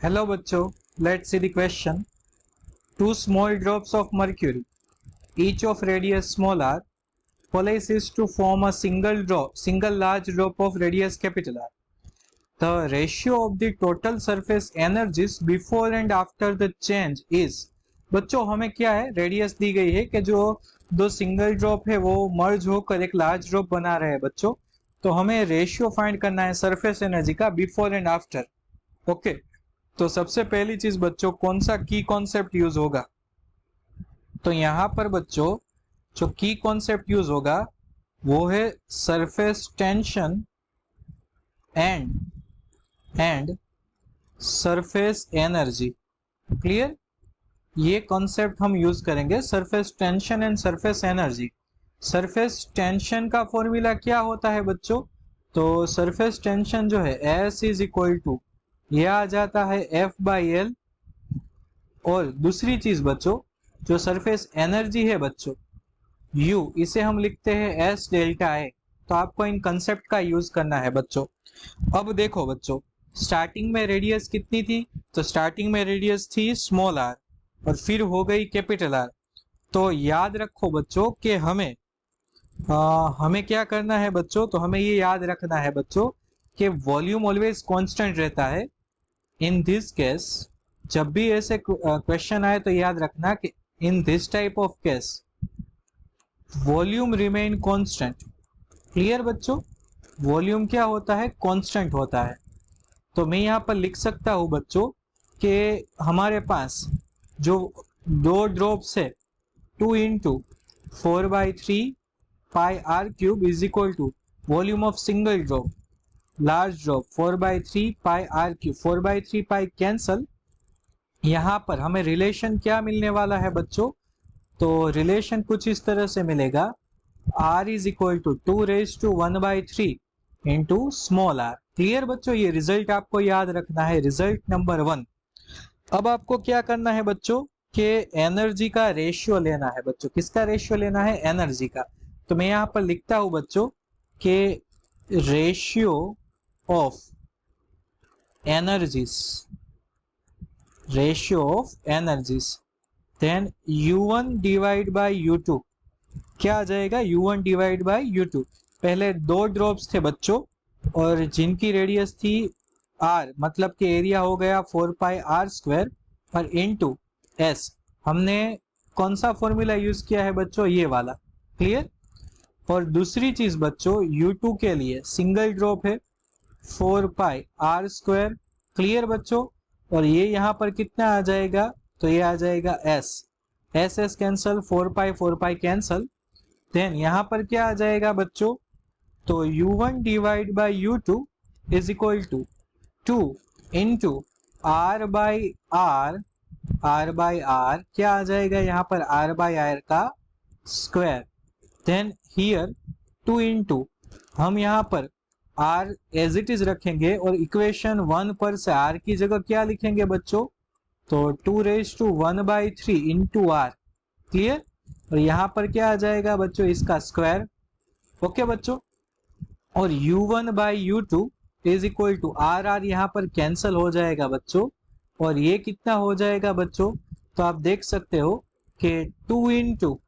Hello बच्चों, let's see the question. Two small drops of mercury, each of radius small r, coalesces to form a single large drop of radius capital R. The ratio of the total surface energies before and after the change is. बच्चों हमें क्या है, radius दी गई है कि जो दो single drop है वो मर्ज होकर एक लार्ज ड्रॉप बना रहे हैं बच्चों. तो हमें रेशियो फाइंड करना है सरफेस एनर्जी का बिफोर एंड आफ्टर. ओके, तो सबसे पहली चीज बच्चों कौन सा की कॉन्सेप्ट यूज होगा. तो यहां पर बच्चों जो की कॉन्सेप्ट यूज होगा वो है surface tension and surface energy. Clear, ये कॉन्सेप्ट हम यूज करेंगे, surface tension and surface energy. Surface tension का फॉर्मूला क्या होता है बच्चों. तो सरफेस टेंशन जो है S इज इक्वल टू यह आ जाता है F/L. और दूसरी चीज बच्चों जो सरफेस एनर्जी है बच्चों U, इसे हम लिखते हैं S डेल्टा A. तो आपको इन कंसेप्ट का यूज करना है बच्चों. अब देखो बच्चों, स्टार्टिंग में रेडियस कितनी थी. तो स्टार्टिंग में रेडियस थी स्मॉल r और फिर हो गई कैपिटल R. तो याद रखो बच्चों कि हमें क्या करना है बच्चों. तो हमें ये याद रखना है बच्चों कि वॉल्यूम ऑलवेज कांस्टेंट रहता है. इन दिस केस जब भी ऐसे क्वेश्चन आए तो याद रखना कि in this type of case volume remain constant. Clear बच्चों, वॉल्यूम क्या होता है, कांस्टेंट होता है. तो मैं यहाँ पर लिख सकता हूँ बच्चों कि हमारे पास जो दो ड्रॉप्स है 2 into 4/3 pi R cube is equal to volume of single drop large drop 4/3 pi R cube. 4/3 pi cancel. यहाँ पर हमें रिलेशन क्या मिलने वाला है बच्चों. तो रिलेशन कुछ इस तरह से मिलेगा, r is equal to 2⁻³ into small r. Clear बच्चों, ये रिजल्ट आपको याद रखना है, रिजल्ट नंबर 1. अब आपको क्या करना है बच्चों कि एनर्जी का रेशियो लेना है बच्चों. किसका रेशियो लेना है, एनर्जी का. तो मैं यहाँ पर लिखता हूं बच्चों कि ratio of energies then U1 divide by U2. क्या आ जाएगा, U1 डिवाइड बाय U2. पहले दो ड्रॉप्स थे बच्चों और जिनकी रेडियस थी R, मतलब कि एरिया हो गया 4πr² और इनटू S. हमने कौन सा फॉर्मूला यूज किया है बच्चों, ये वाला. क्लियर. और दूसरी चीज बच्चों U2 के लिए सिंगल ड्रॉप है 4πr². क्लियर बच्चों. और ये यहाँ पर कितना आ जाएगा, तो ये आ जाएगा S कैंसल, 4π कैंसल. देन यहाँ पर क्या आ जाएगा बच्चों, तो U1 divide by U2 is equal to 2 into r/r. क्या आ जाएगा यहाँ पर, r/r का स्क्वायर. देन हियर 2 इंटू, हम यहाँ पर r एज इट इज रखेंगे और इक्वेशन 1 पर से r की जगह क्या लिखेंगे बच्चों, तो 2⁻³ इंटू r. क्लियर. और यहाँ पर क्या आ जाएगा बच्चों, इसका स्क्वायर. ओके बच्चों. और U1/U2 is equal to r यहाँ पर कैंसल हो जाएगा बच्चों. और ये कितना हो जाएगा बच्चों, तो आप देख सकते हो कि 2 इंटू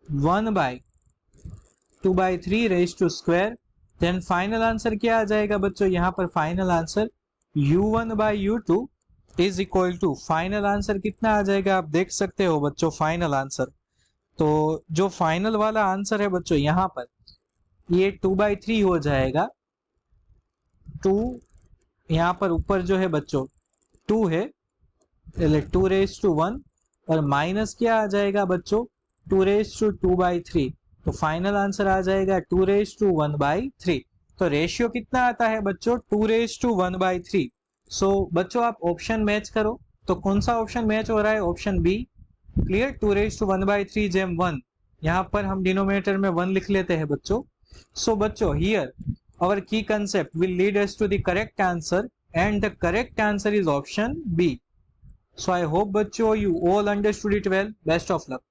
1/2/3 देन फाइनल आंसर क्या आ जाएगा बच्चों, यहाँ पर final answer U1/U2 is equal to, final answer कितना आ जाएगा आप देख सकते हो बच्चों, फाइनल आंसर. तो जो फाइनल वाला आंसर है बच्चों यहाँ पर ये 2/3 हो जाएगा. 2 यहाँ पर ऊपर जो है बच्चों 2 है, 2⁻1 और माइनस क्या आ जाएगा बच्चों 2⁻²/3. तो फाइनल आंसर आ जाएगा 2⁻1/3. तो रेशियो कितना आता है बच्चों, 2⁻1/3. सो बच्चों आप ऑप्शन मैच करो. तो कौन सा ऑप्शन मैच हो रहा है, ऑप्शन बी. क्लियर. 2⁻1/3 जेम 1, यहाँ पर हम डिनोमिनेटर में 1 लिख लेते हैं बच्चों. सो बच्चों here our key concept will lead us to the correct answer and the correct answer is option B. So I hope बच्चों you all understood it well. Best of luck.